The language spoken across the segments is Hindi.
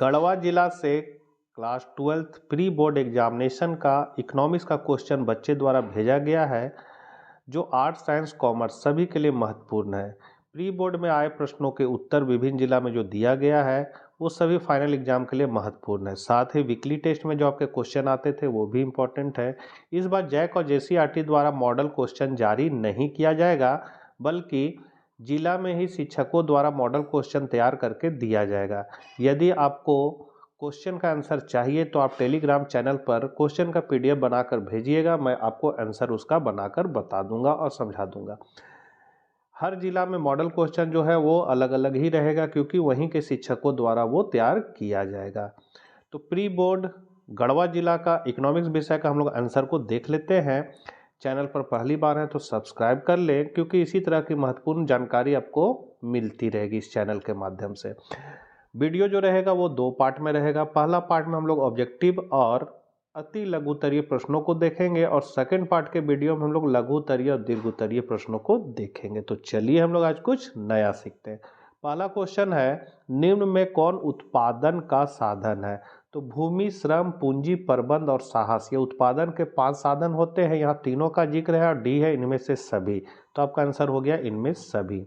गढ़वा जिला से class 12th pre board examination का इकोनॉमिक्स का क्वेश्चन बच्चे द्वारा भेजा गया है, जो आर्ट्स साइंस कॉमर्स सभी के लिए महत्वपूर्ण है। प्री बोर्ड में आए प्रश्नों के उत्तर विभिन्न जिला में जो दिया गया है वो सभी फाइनल एग्जाम के लिए महत्वपूर्ण है। साथ ही वीकली टेस्ट में जो आपके क्वेश्चन आते थे वो भी इम्पोर्टेंट है। इस बार जैक और जेसीईआरटी द्वारा मॉडल क्वेश्चन जारी नहीं किया जाएगा, बल्कि जिला में ही शिक्षकों द्वारा मॉडल क्वेश्चन तैयार करके दिया जाएगा। यदि आपको क्वेश्चन का आंसर चाहिए तो आप टेलीग्राम चैनल पर क्वेश्चन का पीडीएफ बनाकर भेजिएगा, मैं आपको आंसर उसका बनाकर बता दूंगा और समझा दूंगा। हर जिला में मॉडल क्वेश्चन जो है वो अलग अलग ही रहेगा, क्योंकि वहीं के शिक्षकों द्वारा वो तैयार किया जाएगा। तो प्री बोर्ड गढ़वा जिला का इकोनॉमिक्स विषय का हम लोग आंसर को देख लेते हैं। चैनल पर पहली बार है तो सब्सक्राइब कर लें, क्योंकि इसी तरह की महत्वपूर्ण जानकारी आपको मिलती रहेगी इस चैनल के माध्यम से। वीडियो जो रहेगा वो 2 पार्ट में रहेगा। पहला पार्ट में हम लोग ऑब्जेक्टिव और अति लघु उत्तरीय प्रश्नों को देखेंगे, और सेकंड पार्ट के वीडियो में हम लोग लघु उत्तरीय और दीर्घ उत्तरीय प्रश्नों को देखेंगे। तो चलिए हम लोग आज कुछ नया सीखते हैं। पहला क्वेश्चन है, निम्न में कौन उत्पादन का साधन है? तो भूमि, श्रम, पूंजी, प्रबंध और साहस, ये उत्पादन के 5 साधन होते हैं। यहाँ तीनों का जिक्र है और डी है इनमें से सभी। तो आपका आंसर हो गया इनमें सभी।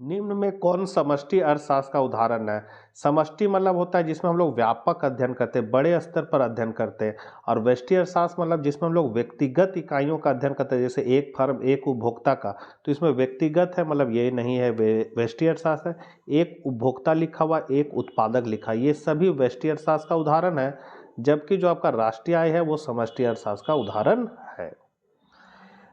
निम्न में कौन समष्टि अर्थशास्त्र का उदाहरण है? समष्टि मतलब होता है जिसमें हम लोग व्यापक अध्ययन करते हैं, बड़े स्तर पर अध्ययन करते हैं। और व्यष्टि अर्थशास्त्र मतलब जिसमें हम लोग व्यक्तिगत इकाइयों का अध्ययन करते हैं, जैसे एक फर्म एक उपभोक्ता का, तो इसमें व्यक्तिगत है मतलब ये नहीं है व्यष्टि अर्थशास्त्र है। एक उपभोक्ता लिखा हुआ, एक उत्पादक लिखा, ये सभी व्यष्टि अर्थशास्त्र का उदाहरण है। जबकि जो आपका राष्ट्रीय आय है वो समष्टि अर्थशास्त्र का उदाहरण है।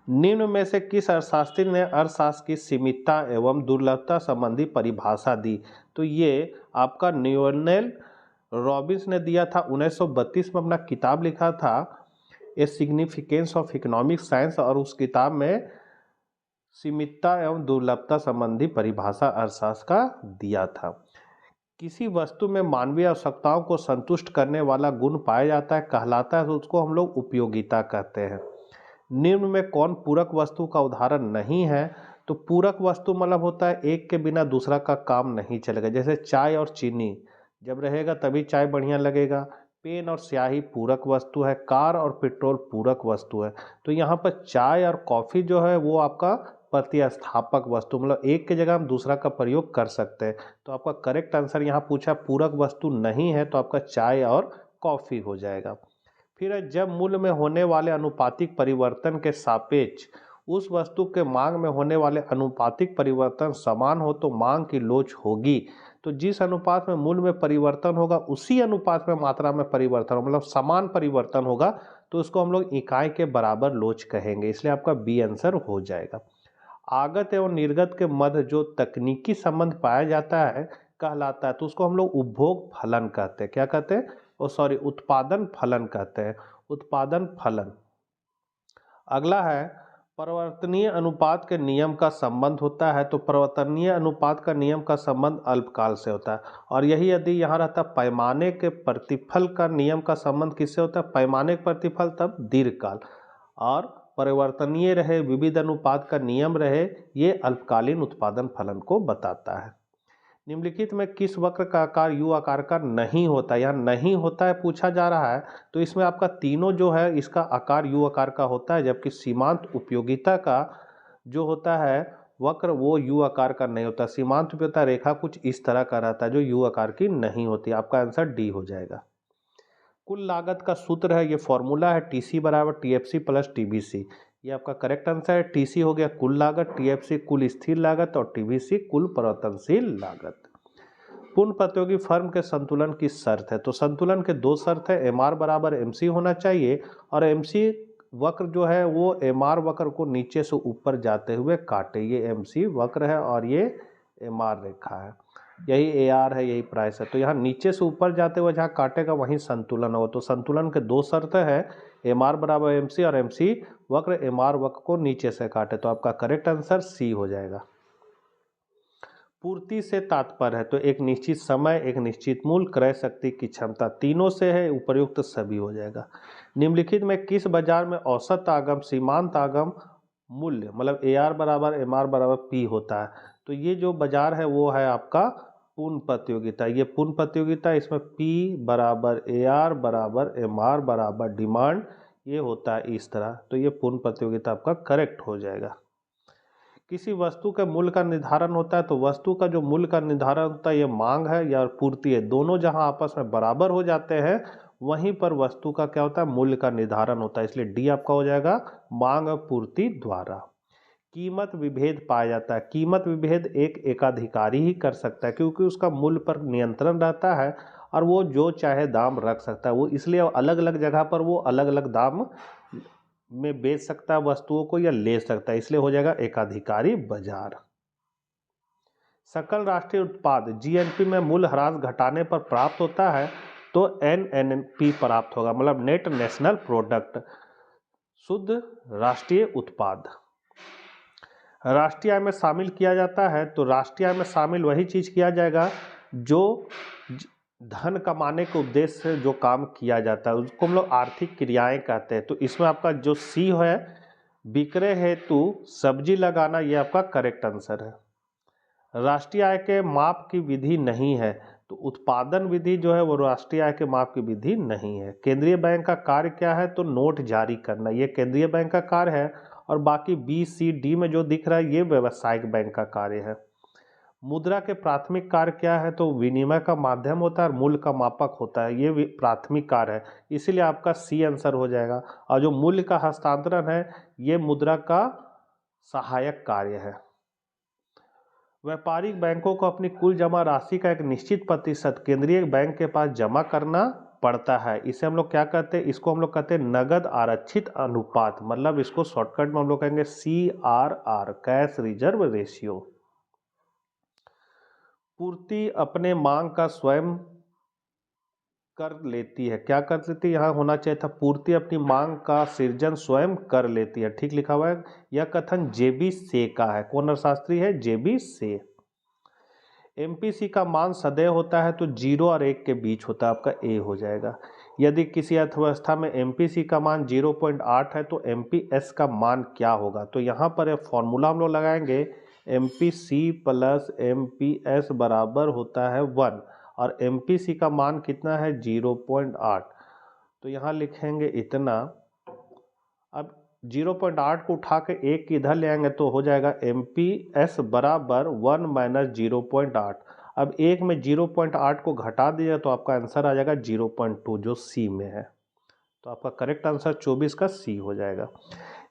निम्न में से किस अर्थशास्त्री ने अर्थशास्त्र की सीमितता एवं दुर्लभता संबंधी परिभाषा दी? तो ये आपका लियोनेल रॉबिन्स ने दिया था। 1932 में अपना किताब लिखा था ए सिग्निफिकेंस ऑफ इकोनॉमिक साइंस, और उस किताब में सीमितता एवं दुर्लभता संबंधी परिभाषा अर्थशास्त्र का दिया था। किसी वस्तु में मानवीय आवश्यकताओं को संतुष्ट करने वाला गुण पाया जाता है, कहलाता है, तो उसको हम लोग उपयोगिता कहते हैं। निम्न में कौन पूरक वस्तु का उदाहरण नहीं है? तो पूरक वस्तु मतलब होता है एक के बिना दूसरा का काम नहीं चलेगा। जैसे चाय और चीनी जब रहेगा तभी चाय बढ़िया लगेगा। पेन और स्याही पूरक वस्तु है। कार और पेट्रोल पूरक वस्तु है। तो यहाँ पर चाय और कॉफ़ी जो है वो आपका प्रतिस्थापक वस्तु, मतलब एक की जगह हम दूसरा का प्रयोग कर सकते हैं। तो आपका करेक्ट आंसर यहाँ पूछा पूरक वस्तु नहीं है, तो आपका चाय और कॉफ़ी हो जाएगा। फिर जब मूल्य में होने वाले अनुपातिक परिवर्तन के सापेक्ष उस वस्तु के मांग में होने वाले अनुपातिक परिवर्तन समान हो तो मांग की लोच होगी। तो जिस अनुपात में मूल्य में परिवर्तन होगा उसी अनुपात में मात्रा में परिवर्तन हो, मतलब समान परिवर्तन होगा, तो उसको हम लोग इकाई के बराबर लोच कहेंगे। इसलिए आपका बी आंसर हो जाएगा। आगत एवं निर्गत के मध्य जो तकनीकी संबंध पाया जाता है कहलाता है, तो उसको हम लोग उपभोग फलन कहते हैं। क्या कहते हैं? उत्पादन फलन कहते हैं। उत्पादन फलन। अगला है, परिवर्तनीय अनुपात के नियम का संबंध होता है। तो परिवर्तनीय अनुपात का नियम का संबंध अल्पकाल से होता है, और यही यदि यहाँ रहता पैमाने के प्रतिफल का नियम का संबंध किससे होता है? पैमाने के प्रतिफल तब दीर्घकाल, और परिवर्तनीय रहे विविध अनुपात का नियम रहे, ये अल्पकालीन उत्पादन फलन को बताता है। निम्नलिखित में किस वक्र का आकार यू आकार का नहीं होता? यहाँ नहीं होता है पूछा जा रहा है, तो इसमें आपका तीनों जो है इसका आकार यू आकार का होता है, जबकि सीमांत उपयोगिता का जो होता है वक्र वो यू आकार का नहीं होता। सीमांत उपयोगिता रेखा कुछ इस तरह का रहता है जो यू आकार की नहीं होती। आपका आंसर डी हो जाएगा। कुल लागत का सूत्र है, ये फॉर्मूला है टीसी बराबर टीएफसी प्लस टीबीसी। ये आपका करेक्ट आंसर है। टीसी हो गया कुल लागत, टीएफसी कुल स्थिर लागत, और टीबीसी कुल परिवर्तनशील लागत। पूर्ण प्रतियोगी फर्म के संतुलन की शर्त है। तो संतुलन के 2 शर्त है, एमआर बराबर एमसी होना चाहिए, और एमसी वक्र जो है वो एमआर वक्र को नीचे से ऊपर जाते हुए काटे। ये एमसी वक्र है और ये एमआर रेखा है, यही एआर है, यही प्राइस है। तो यहाँ नीचे से ऊपर जाते हुए जहाँ काटेगा वहीं संतुलन होगा। तो संतुलन के 2 शर्त है, एमआर बराबर एमसी, और एमसी वक्र एमआर वक्र को नीचे से काटे। तो आपका करेक्ट आंसर सी हो जाएगा। पूर्ति से तात्पर्य है, तो एक निश्चित समय, एक निश्चित मूल्य, क्रय शक्ति की क्षमता, तीनों से है, उपयुक्त सभी हो जाएगा। निम्नलिखित में किस बाजार में औसत आगम सीमांत आगम मूल्य मतलब AR बराबर MR बराबर P होता है? तो ये जो बाजार है वो है आपका पूर्ण प्रतियोगिता, ये पूर्ण प्रतियोगिता, इसमें P बराबर AR बराबर MR बराबर डिमांड, ये होता है इस तरह। तो ये पूर्ण प्रतियोगिता आपका करेक्ट हो जाएगा। किसी वस्तु के मूल्य का निर्धारण होता है, तो वस्तु का जो मूल्य का निर्धारण होता है ये मांग है या पूर्ति है, दोनों जहां आपस में बराबर हो जाते हैं वहीं पर वस्तु का क्या होता है, मूल्य का निर्धारण होता है। इसलिए डी आपका हो जाएगा मांग और पूर्ति द्वारा। कीमत विभेद पाया जाता है, कीमत विभेद एक एकाधिकारी ही कर सकता है क्योंकि उसका मूल्य पर नियंत्रण रहता है और वो जो चाहे दाम रख सकता है, वो इसलिए अलग अलग जगह पर वो अलग अलग दाम में बेच सकता है वस्तुओं को या ले सकता है, इसलिए हो जाएगा एकाधिकारी बाजार। सकल राष्ट्रीय उत्पाद जीएनपी में मूल्य ह्रास घटाने पर प्राप्त होता है, तो एनएनपी प्राप्त होगा, मतलब नेट नेशनल प्रोडक्ट, शुद्ध राष्ट्रीय उत्पाद। राष्ट्रीय आय में शामिल किया जाता है, तो राष्ट्रीय आय में शामिल वही चीज किया जाएगा जो धन कमाने के उद्देश्य से जो काम किया जाता है उसको हम लोग आर्थिक क्रियाएं कहते हैं। तो इसमें आपका जो सी है, विक्रय हेतु सब्जी लगाना, ये आपका करेक्ट आंसर है। राष्ट्रीय आय के माप की विधि नहीं है, तो उत्पादन विधि जो है वो राष्ट्रीय आय के माप की विधि नहीं है। केंद्रीय बैंक का कार्य क्या है, तो नोट जारी करना, ये केंद्रीय बैंक का कार्य है। और बाकी बी सी डी में जो दिख रहा है ये व्यावसायिक बैंक का कार्य है। मुद्रा के प्राथमिक कार्य क्या है, तो विनिमय का माध्यम होता है और मूल्य का मापक होता है, ये प्राथमिक कार्य है, इसीलिए आपका सी आंसर हो जाएगा। और जो मूल्य का हस्तांतरण है ये मुद्रा का सहायक कार्य है। व्यापारिक बैंकों को अपनी कुल जमा राशि का एक निश्चित प्रतिशत केंद्रीय बैंक के पास जमा करना पड़ता है, इसे हम लोग क्या कहते हैं, इसको हम लोग कहते हैं नगद आरक्षित अनुपात, मतलब इसको शॉर्टकट में हम लोग कहेंगे CRR, कैश रिजर्व रेशियो। पूर्ति अपने मांग का स्वयं कर लेती है, क्या कर लेती है, यहाँ होना चाहिए था पूर्ति अपनी मांग का सृजन स्वयं कर लेती है, ठीक लिखा हुआ है। यह कथन JB से का है, कौन अर्थशास्त्री है, JB से। MPC का मान सदैव होता है, तो 0 और 1 के बीच होता है, आपका A हो जाएगा। यदि किसी अर्थव्यवस्था में MPC का मान 0.8 है तो MPS का मान क्या होगा, तो यहाँ पर एक फॉर्मूला हम लोग लगाएंगे, MPC प्लस MPS बराबर होता है 1 और MPC का मान कितना है 0.8, तो यहाँ लिखेंगे इतना। अब 0.8 को उठा के 1 की इधर ले आएंगे तो हो जाएगा MPS बराबर 1 माइनस 0.8। अब 1 में 0.8 को घटा दिया तो आपका आंसर आ जाएगा 0.2 जो सी में है, तो आपका करेक्ट आंसर 24 का सी हो जाएगा।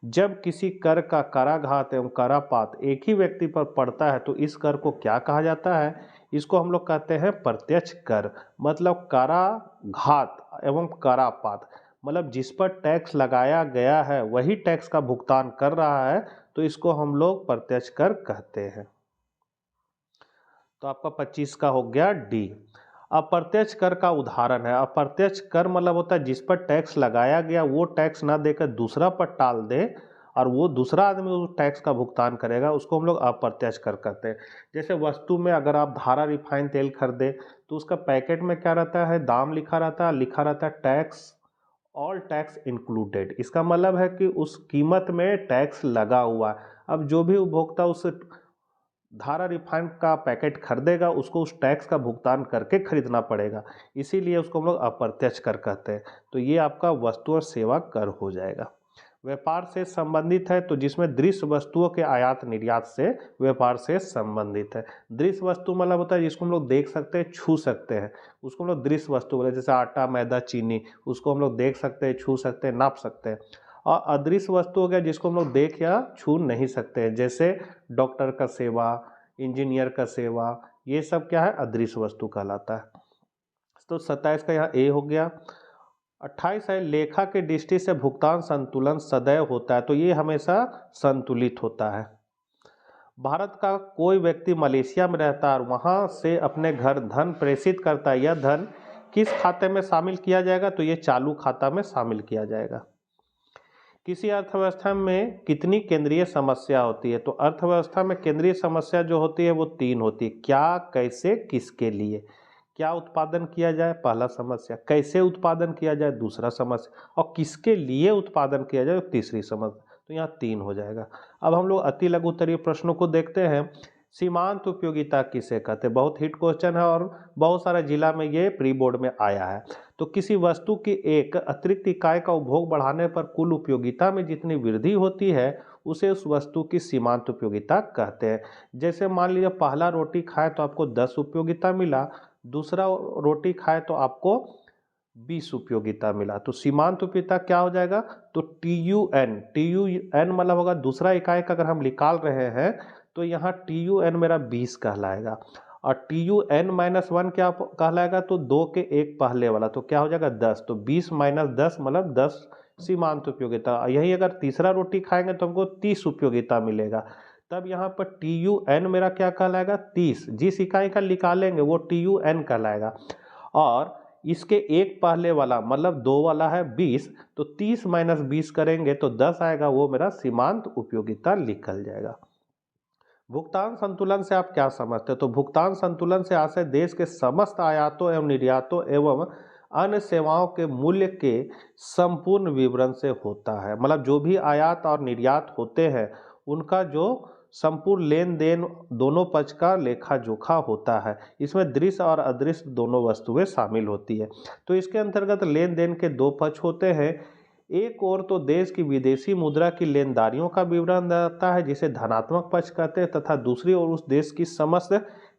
जब किसी कर का कराघात एवं करापात एक ही व्यक्ति पर पड़ता है तो इस कर को क्या कहा जाता है, इसको हम लोग कहते हैं प्रत्यक्ष कर, मतलब कराघात एवं करापात, मतलब जिस पर टैक्स लगाया गया है वही टैक्स का भुगतान कर रहा है, तो इसको हम लोग प्रत्यक्ष कर कहते हैं। तो आपका 25 का हो गया डी। अप्रत्यक्ष कर का उदाहरण है, अप्रत्यक्ष कर मतलब होता है जिस पर टैक्स लगाया गया वो टैक्स ना देकर दूसरा पर टाल दे और वो दूसरा आदमी उस टैक्स का भुगतान करेगा, उसको हम लोग अप्रत्यक्ष कर कहते हैं। जैसे वस्तु में अगर आप धारा रिफाइंड तेल खरीदे तो उसका पैकेट में क्या रहता है, दाम लिखा रहता है टैक्स, ऑल टैक्स इंक्लूडेड, इसका मतलब है कि उस कीमत में टैक्स लगा हुआ है। अब जो भी उपभोक्ता उस धारा रिफाइंड का पैकेट खरीदेगा उसको उस टैक्स का भुगतान करके खरीदना पड़ेगा, इसीलिए उसको हम लोग अप्रत्यक्ष कर कहते हैं। तो ये आपका वस्तु और सेवा कर हो जाएगा। व्यापार से संबंधित है, तो जिसमें दृश्य वस्तुओं के आयात निर्यात से व्यापार से संबंधित है। दृश्य वस्तु मतलब होता है जिसको हम लोग देख सकते हैं, छू सकते हैं, उसको हम लोग दृश्य वस्तु बोले, जैसे आटा मैदा चीनी, उसको हम लोग देख सकते हैं, छू सकते हैं, नाप सकते हैं। और अदृश्य वस्तु हो गया जिसको हम लोग देख या छू नहीं सकते हैं, जैसे डॉक्टर का सेवा, इंजीनियर का सेवा, ये सब क्या है, अदृश्य वस्तु कहलाता है। तो 27 का यहाँ ए हो गया। 28 है, लेखा के दृष्टि से भुगतान संतुलन सदैव होता है, तो ये हमेशा संतुलित होता है। भारत का कोई व्यक्ति मलेशिया में रहता है और वहाँ से अपने घर धन प्रेषित करता है, यह धन किस खाते में शामिल किया जाएगा, तो ये चालू खाता में शामिल किया जाएगा। किसी अर्थव्यवस्था में कितनी केंद्रीय समस्या होती है, तो अर्थव्यवस्था में केंद्रीय समस्या जो होती है वो 3 होती है, क्या, कैसे, किसके लिए। क्या उत्पादन किया जाए, पहला समस्या, कैसे उत्पादन किया जाए, दूसरा समस्या, और किसके लिए उत्पादन किया जाए, तीसरी समस्या। तो यहाँ 3 हो जाएगा। अब हम लोग अति लघु उत्तरीय प्रश्नों को देखते हैं। सीमांत उपयोगिता किसे कहते हैं? बहुत हिट क्वेश्चन है और बहुत सारा जिला में ये प्री बोर्ड में आया है। तो किसी वस्तु की एक अतिरिक्त इकाई का उपभोग बढ़ाने पर कुल उपयोगिता में जितनी वृद्धि होती है उसे उस वस्तु की सीमांत उपयोगिता कहते हैं। जैसे मान लीजिए पहला रोटी खाए तो आपको 10 उपयोगिता मिला, दूसरा रोटी खाए तो आपको 20 उपयोगिता मिला। तो सीमांत उपयोगिता क्या हो जाएगा? तो TUN मतलब होगा दूसरा इकाई का अगर हम निकाल रहे हैं तो यहाँ TUN मेरा 20 कहलाएगा और TUN-1 क्या कहलाएगा? तो 2 के एक पहले वाला, तो क्या हो जाएगा? 10। तो 20 - 10 मतलब 10 सीमांत उपयोगिता। यही अगर तीसरा रोटी खाएंगे तो हमको 30 उपयोगिता मिलेगा। तब यहाँ पर TUN मेरा क्या कहलाएगा? 30। जिस इकाई का निकालेंगे वो TUN कहलाएगा और इसके एक पहले वाला मतलब 2 वाला है 20, तो 30 - 20 करेंगे तो 10 आएगा, वो मेरा सीमांत उपयोगिता निकल जाएगा। भुगतान संतुलन से आप क्या समझते हैं? तो भुगतान संतुलन से आशय देश के समस्त आयातों एवं निर्यातों एवं अन्य सेवाओं के मूल्य के संपूर्ण विवरण से होता है। मतलब जो भी आयात और निर्यात होते हैं उनका जो संपूर्ण लेन देन दोनों पक्ष का लेखा जोखा होता है। इसमें दृश्य और अदृश्य दोनों वस्तुएं शामिल होती है। तो इसके अंतर्गत लेन देन के दो पक्ष होते हैं। एक ओर तो देश की विदेशी मुद्रा की लेनदारियों का विवरण रहता है जिसे धनात्मक पक्ष कहते हैं, तथा दूसरी ओर उस देश की समस्त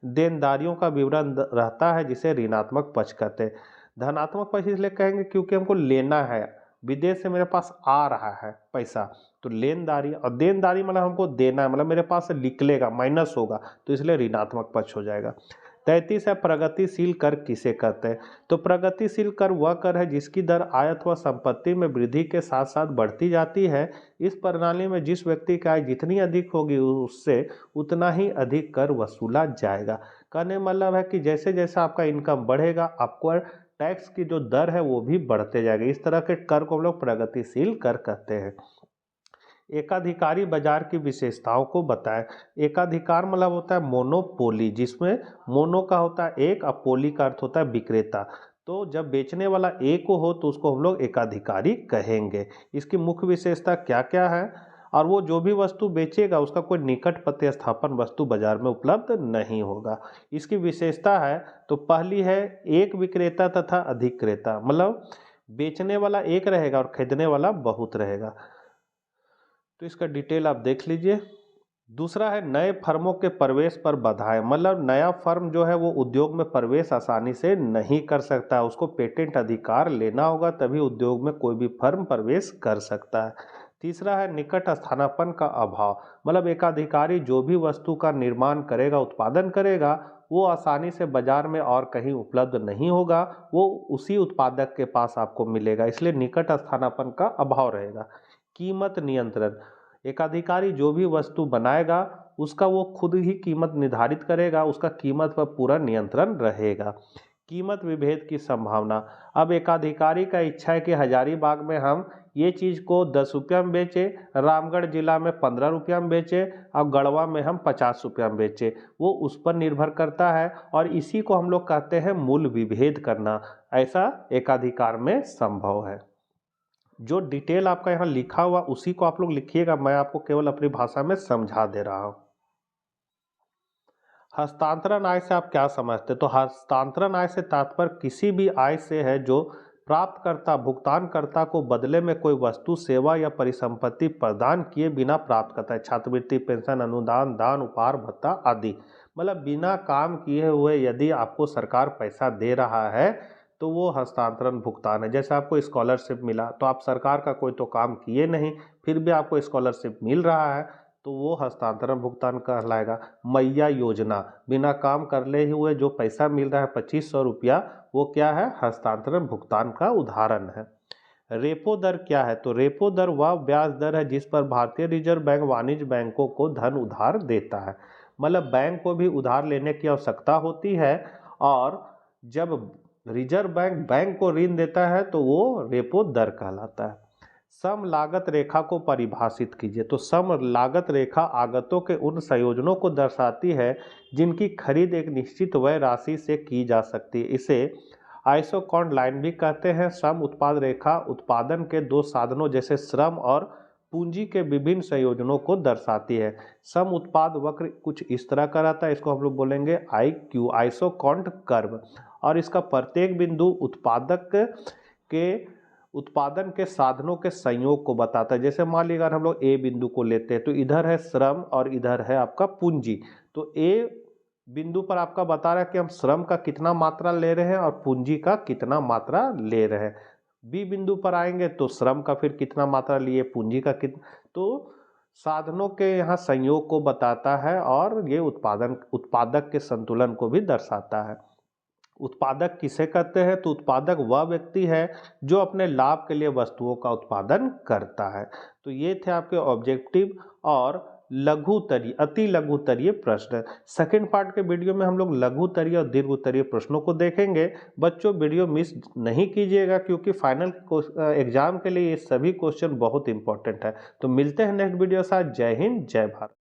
देनदारियों का विवरण रहता है जिसे ऋणात्मक पक्ष कहते हैं। धनात्मक पक्ष इसलिए कहेंगे क्योंकि हमको लेना है, विदेश से मेरे पास आ रहा है पैसा, तो लेनदारी, और देनदारी मतलब हमको देना है, मतलब मेरे पास से निकलेगा, माइनस होगा, तो इसलिए ऋणात्मक पक्ष हो जाएगा। 33 है प्रगतिशील कर किसे कहते हैं? तो प्रगतिशील कर वह कर है जिसकी दर आय अथवा संपत्ति में वृद्धि के साथ साथ बढ़ती जाती है। इस प्रणाली में जिस व्यक्ति की आय जितनी अधिक होगी उससे उतना ही अधिक कर वसूला जाएगा। कहने मतलब है कि जैसे जैसे आपका इनकम बढ़ेगा आपको टैक्स की जो दर है वो भी बढ़ते जाएगा। इस तरह के कर को हम लोग प्रगतिशील कर कहते हैं। एकाधिकारी बाजार की विशेषताओं को बताएं। एकाधिकार मतलब होता है मोनोपोली, जिसमें मोनो का होता है एक और पोली का अर्थ होता है विक्रेता। तो जब बेचने वाला एक हो तो उसको हम लोग एकाधिकारी कहेंगे। इसकी मुख्य विशेषता क्या क्या है? और वो जो भी वस्तु बेचेगा उसका कोई निकट प्रतिस्थापन वस्तु बाजार में उपलब्ध नहीं होगा। इसकी विशेषता है तो पहली है एक विक्रेता तथा अधिक क्रेता, मतलब बेचने वाला एक रहेगा और खरीदने वाला बहुत रहेगा। तो इसका डिटेल आप देख लीजिए। दूसरा है नए फर्मों के प्रवेश पर बाधाएं, मतलब नया फर्म जो है वो उद्योग में प्रवेश आसानी से नहीं कर सकता, उसको पेटेंट अधिकार लेना होगा तभी उद्योग में कोई भी फर्म प्रवेश कर सकता है। तीसरा है निकट स्थानापन्न का अभाव, मतलब एकाधिकारी जो भी वस्तु का निर्माण करेगा, उत्पादन करेगा, वो आसानी से बाजार में और कहीं उपलब्ध नहीं होगा, वो उसी उत्पादक के पास आपको मिलेगा, इसलिए निकट स्थानापन्न का अभाव रहेगा। कीमत नियंत्रण, एकाधिकारी जो भी वस्तु बनाएगा उसका वो खुद ही कीमत निर्धारित करेगा, उसका कीमत पर पूरा नियंत्रण रहेगा। कीमत विभेद की संभावना, अब एकाधिकारी का इच्छा है कि हजारीबाग में हम ये चीज़ को 10 रुपया में बेचे, रामगढ़ जिला में 15 रुपया में बेचे और गढ़वा में हम 50 रुपया में बेचे, वो उस पर निर्भर करता है और इसी को हम लोग कहते हैं मूल्य विभेद करना। ऐसा एकाधिकार में संभव है। जो डिटेल आपका यहाँ लिखा हुआ उसी को आप लोग लिखिएगा, मैं आपको केवल अपनी भाषा में समझा दे रहा हूँ। हस्तांतरण आय से आप क्या समझते हैं? तो हस्तांतरण आय से तात्पर्य किसी भी आय से है जो प्राप्तकर्ता भुगतानकर्ता को बदले में कोई वस्तु सेवा या परिसंपत्ति प्रदान किए बिना प्राप्त करता है। छात्रवृत्ति, पेंशन, अनुदान, दान, उपहार, भत्ता आदि, मतलब बिना काम किए हुए यदि आपको सरकार पैसा दे रहा है तो वो हस्तांतरण भुगतान है। जैसे आपको स्कॉलरशिप मिला तो आप सरकार का कोई तो काम किए नहीं, फिर भी आपको स्कॉलरशिप मिल रहा है तो वो हस्तांतरण भुगतान कहलाएगा। मैया योजना, बिना काम करले हुए जो पैसा मिल रहा है 2500 रुपया, वो क्या है? हस्तांतरण भुगतान का उदाहरण है। रेपो दर क्या है? तो रेपो दर वह ब्याज दर है जिस पर भारतीय रिजर्व बैंक वाणिज्य बैंकों को धन उधार देता है। मतलब बैंक को भी उधार लेने की आवश्यकता होती है और जब रिजर्व बैंक बैंक को ऋण देता है तो वो रेपो दर कहलाता है। सम लागत रेखा को परिभाषित कीजिए। तो सम लागत रेखा आगतों के उन संयोजनों को दर्शाती है जिनकी खरीद एक निश्चित व्यय राशि से की जा सकती है। इसे आइसोकॉन्ड लाइन भी कहते हैं। सम उत्पाद रेखा उत्पादन के दो साधनों जैसे श्रम और पूंजी के विभिन्न संयोजनों को दर्शाती है। सम उत्पाद वक्र कुछ इस तरह का रहता है, इसको हम लोग बोलेंगे IQ, आइसोकॉन्ट कर्व, और इसका प्रत्येक बिंदु उत्पादन के साधनों के संयोग को बताता है। जैसे मान लीजिए अगर हम लोग ए बिंदु को लेते हैं तो इधर है श्रम और इधर है आपका पूंजी। तो ए बिंदु पर आपका बता रहा है कि हम श्रम का कितना मात्रा ले रहे हैं और पूंजी का कितना मात्रा ले रहे हैं। बी बिंदु पर आएंगे तो श्रम का फिर कितना मात्रा लिए, पूंजी का कितना, तो साधनों के यहाँ संयोग को बताता है और ये उत्पादक के संतुलन को भी दर्शाता है। उत्पादक किसे कहते हैं? तो उत्पादक वह व्यक्ति है जो अपने लाभ के लिए वस्तुओं का उत्पादन करता है। तो ये थे आपके ऑब्जेक्टिव और अति लघुतरीय प्रश्न। सेकंड पार्ट के वीडियो में हम लोग लघुतरीय और दीर्घोत्तरीय प्रश्नों को देखेंगे। बच्चों वीडियो मिस नहीं कीजिएगा क्योंकि फाइनल एग्जाम के लिए ये सभी क्वेश्चन बहुत इंपॉर्टेंट है। तो मिलते हैं नेक्स्ट वीडियो के साथ। जय हिंद, जय भारत।